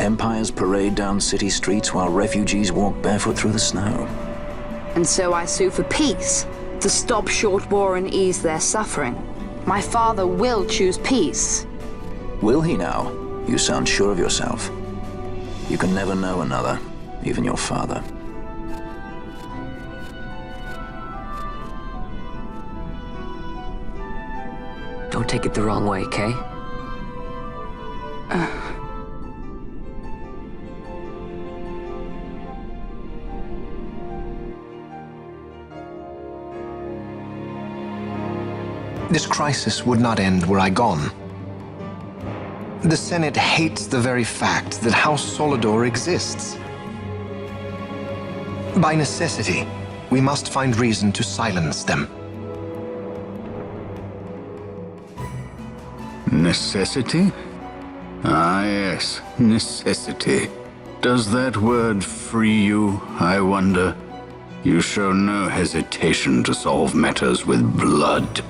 Empires parade down city streets while refugees walk barefoot through the snow. And so I sue for peace, to stop short war and ease their suffering. My father will choose peace. Will he now? You sound sure of yourself. You can never know another, even your father. Don't take it the wrong way, Kay? This crisis would not end were I gone. The Senate hates the very fact that House Solidor exists. By necessity, we must find reason to silence them. Necessity? Ah, yes, necessity. Does that word free you, I wonder? You show no hesitation to solve matters with blood.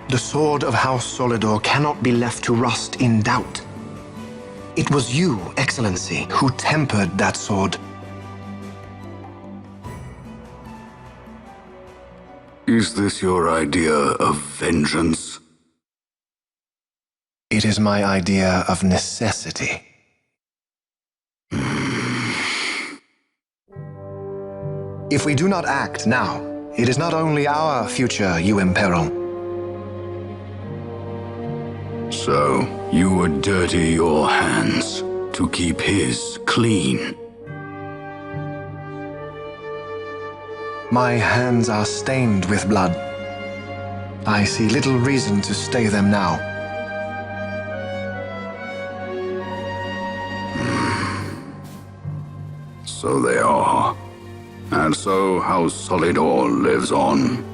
The sword of House Solidor cannot be left to rust in doubt. It was you, Excellency, who tempered that sword. Is this your idea of vengeance? It is my idea of necessity. If we do not act now, it is not only our future you imperil. So, you would dirty your hands to keep his clean? My hands are stained with blood. I see little reason to stay them now. So they are. And so House Solidor lives on.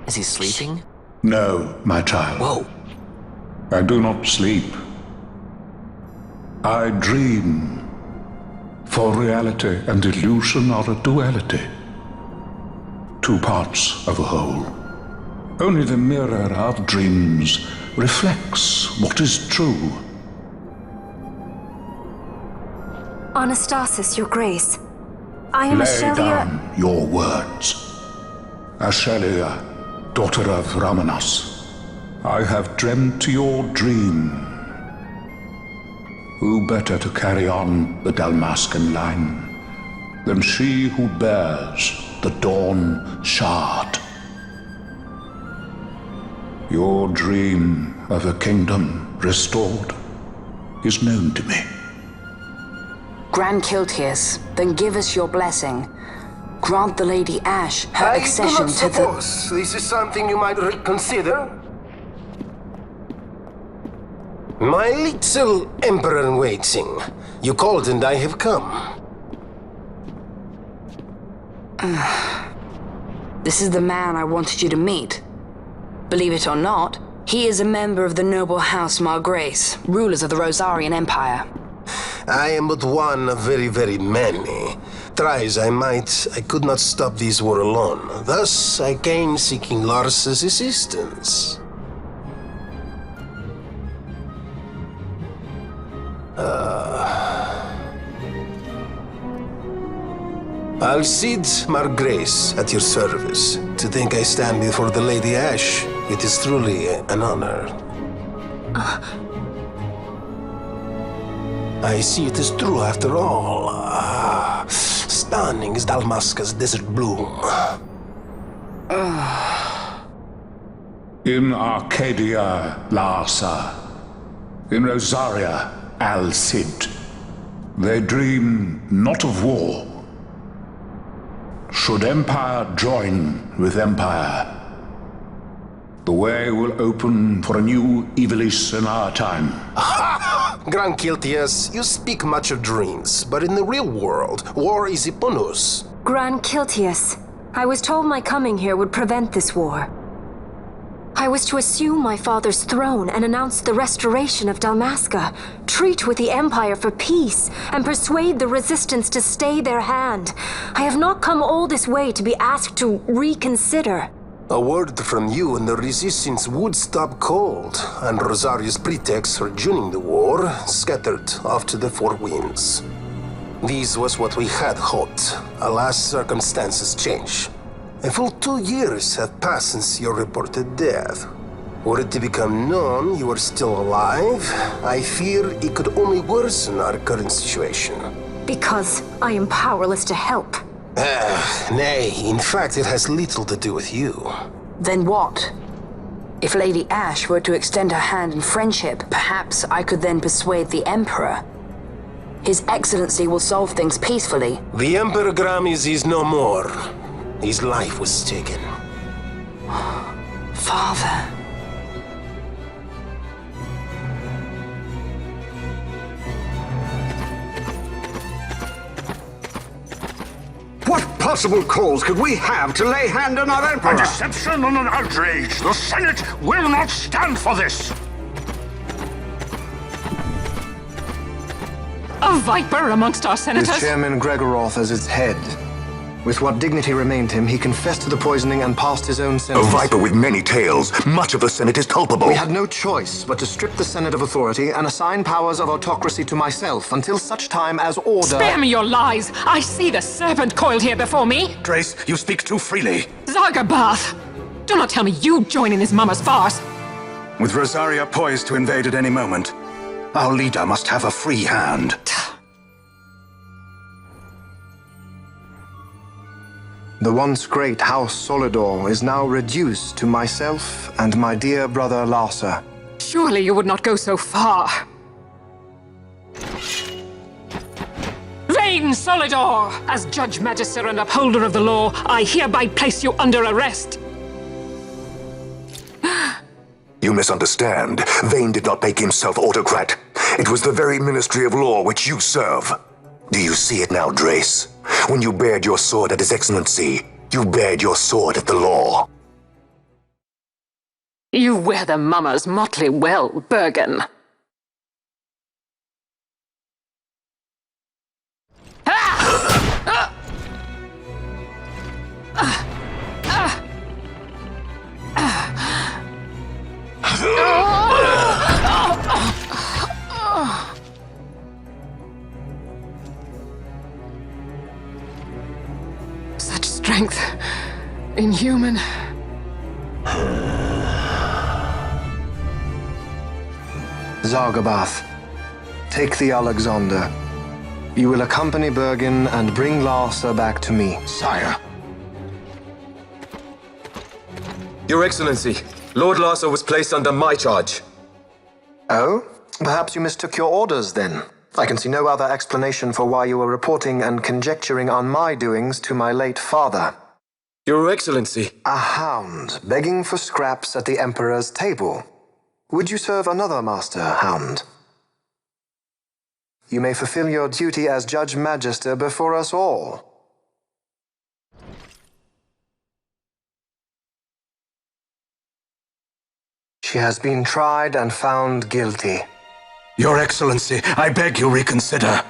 Is he sleeping? No, my child. Whoa. I do not sleep. I dream. For reality and illusion are a duality. Two parts of a whole. Only the mirror of dreams reflects what is true. Anastasis, Your Grace. I am Lay Ashelia. down your words. Ashelia, daughter of Ramanas, I have dreamt your dream. Who better to carry on the Dalmascan line than she who bears the Dawn Shard? Your dream of a kingdom restored is known to me. Grand Kiltias, then give us your blessing. Grant the Lady Ash her accession to the... I do not suppose this is something you might reconsider. My little Emperor-in-Waiting, you called and I have come. This is the man I wanted you to meet. Believe it or not, he is a member of the noble House Margrace, rulers of the Rosarian Empire. I am but one of very, very many. Try as I might, I could not stop this war alone. Thus, I came seeking Lars's assistance. Al-Cid Margrace, at your service. To think I stand before the Lady Ash, it is truly an honor. I see it is true after all. stunning as Dalmasca's desert bloom. In Arcadia, Larsa. In Rosaria, Al-Cid. They dream not of war. Should empire join with empire, the way will open for a new Evilis in our time. Gran Kiltias, you speak much of dreams, but in the real world, war is upon us. Gran Kiltias, I was told my coming here would prevent this war. I was to assume my father's throne and announce the restoration of Dalmasca, treat with the Empire for peace, and persuade the Resistance to stay their hand. I have not come all this way to be asked to reconsider. A word from you and the Resistance would stop cold, and Rosaria's pretext for joining the war scattered off to the four winds. This was what we had hoped. Alas, circumstances change. A full 2 years have passed since your reported death. Were it to become known you are still alive, I fear it could only worsen our current situation. Because I am powerless to help. Nay, in fact it has little to do with you. Then what? If Lady Ash were to extend her hand in friendship, perhaps I could then persuade the Emperor. His Excellency will solve things peacefully. The Emperor Gramis is no more. His life was taken. Father. What possible cause could we have to lay hand on our Emperor? A deception and an outrage! The Senate will not stand for this! A viper amongst our senators? With Chairman Gregoroth as its head. With what dignity remained him, he confessed to the poisoning and passed his own A sentence. viper with many tails. Much of the Senate is culpable. We had no choice but to strip the Senate of authority and assign powers of autocracy to myself until such time as order... Spare me your lies! I see the serpent coiled here before me! Trace, you speak too freely. Zargabath! Do not tell me you join in this mama's farce! With Rosaria poised to invade at any moment, our leader must have a free hand. The once great House Solidor is now reduced to myself and my dear brother Larsa. Surely you would not go so far. Vain Solidor! As Judge Magister and upholder of the law, I hereby place you under arrest. You misunderstand. Vane did not make himself autocrat. It was the very Ministry of Law which you serve. Do you see it now, Drace? When you bared your sword at His Excellency, you bared your sword at the law. You wear the mama's motley well, Bergen. Such strength. Inhuman. Zargabath, take the Alexander. You will accompany Bergen and bring Larsa back to me. Sire. Your Excellency, Lord Larsa was placed under my charge. Oh? Perhaps you mistook your orders then. I can see no other explanation for why you were reporting and conjecturing on my doings to my late father. Your Excellency. A hound begging for scraps at the Emperor's table. Would you serve another master, hound? You may fulfill your duty as Judge Magister before us all. She has been tried and found guilty. Your Excellency, I beg you reconsider.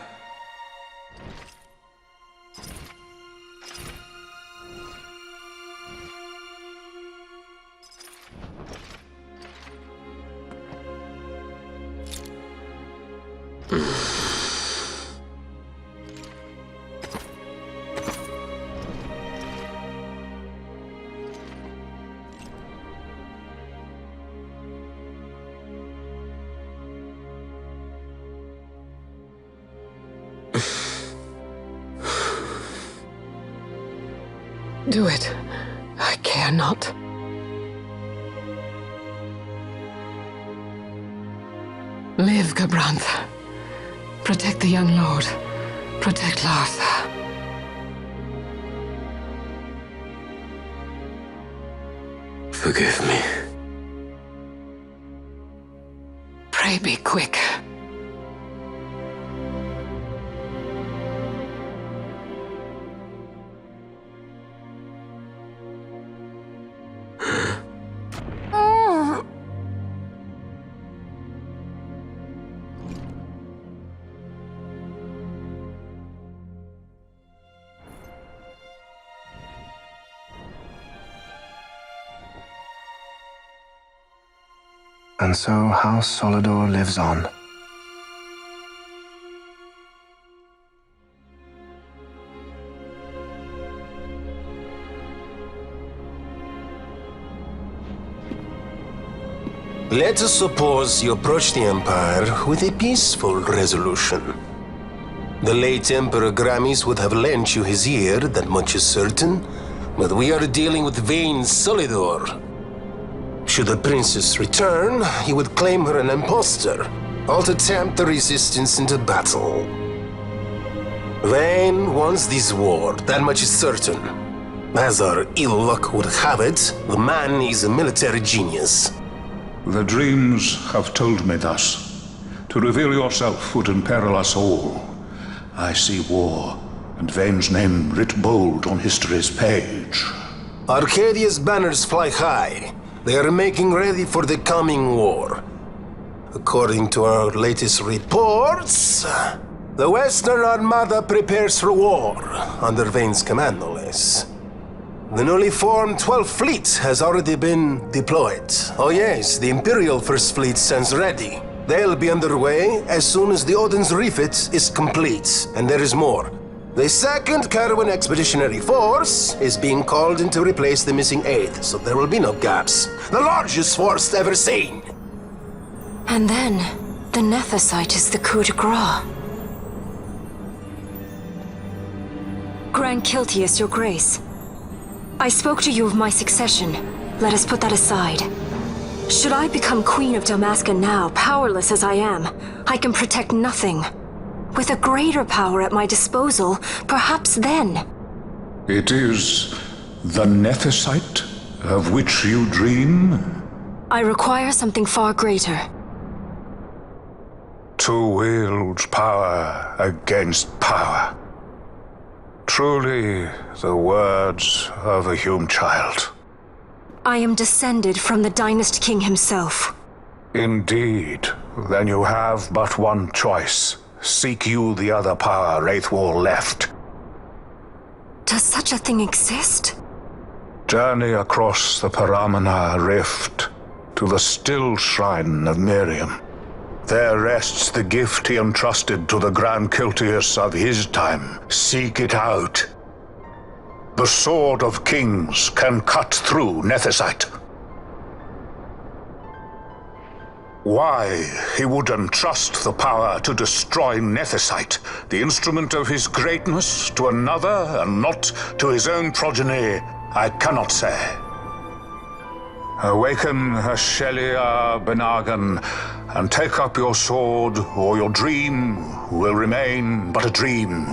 Do it. I care not. Live, Gabrantha. Protect the young lord. Protect Lartha. Forgive me. Pray be quick. And so House Solidor lives on. Let us suppose you approach the Empire with a peaceful resolution. The late Emperor Gramis would have lent you his ear, that much is certain, but we are dealing with vain Solidor. Should the princess return, he would claim her an impostor, or to tempt the resistance into battle. Vayne wants this war, that much is certain. As our ill luck would have it, the man is a military genius. The dreams have told me thus. To reveal yourself would imperil us all. I see war, and Vayne's name writ bold on history's page. Arcadia's banners fly high. They are making ready for the coming war. According to our latest reports, the Western Armada prepares for war, under Vayne's command, no less. The newly formed 12th Fleet has already been deployed. Oh yes, the Imperial First Fleet stands ready. They'll be underway as soon as the Odin's refit is complete, and there is more. The 2nd Caravan Expeditionary Force is being called in to replace the missing 8th, so there will be no gaps. The largest force ever seen! And then, the Nethicite is the coup de grace. Grand Kiltius, your grace. I spoke to you of my succession. Let us put that aside. Should I become Queen of Dalmasca now, powerless as I am, I can protect nothing. With a greater power at my disposal, perhaps then. It is the Nethicite of which you dream? I require something far greater. To wield power against power. Truly, the words of a human child. I am descended from the Dynast King himself. Indeed. Then you have but one choice. Seek you the other power Wraithwall left. Does such a thing exist? Journey across the Paramana Rift to the still shrine of Miriam. There rests the gift he entrusted to the Grand Kiltius of his time. Seek it out. The Sword of Kings can cut through Nethicite. Why he would entrust the power to destroy Nethicite, the instrument of his greatness, to another and not to his own progeny, I cannot say. Awaken Shelia Benagan and take up your sword, or your dream will remain but a dream.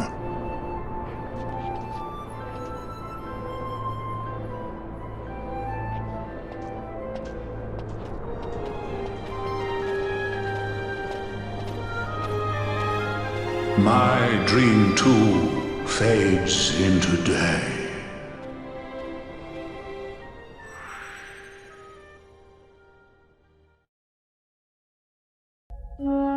My dream too fades into day. Mm.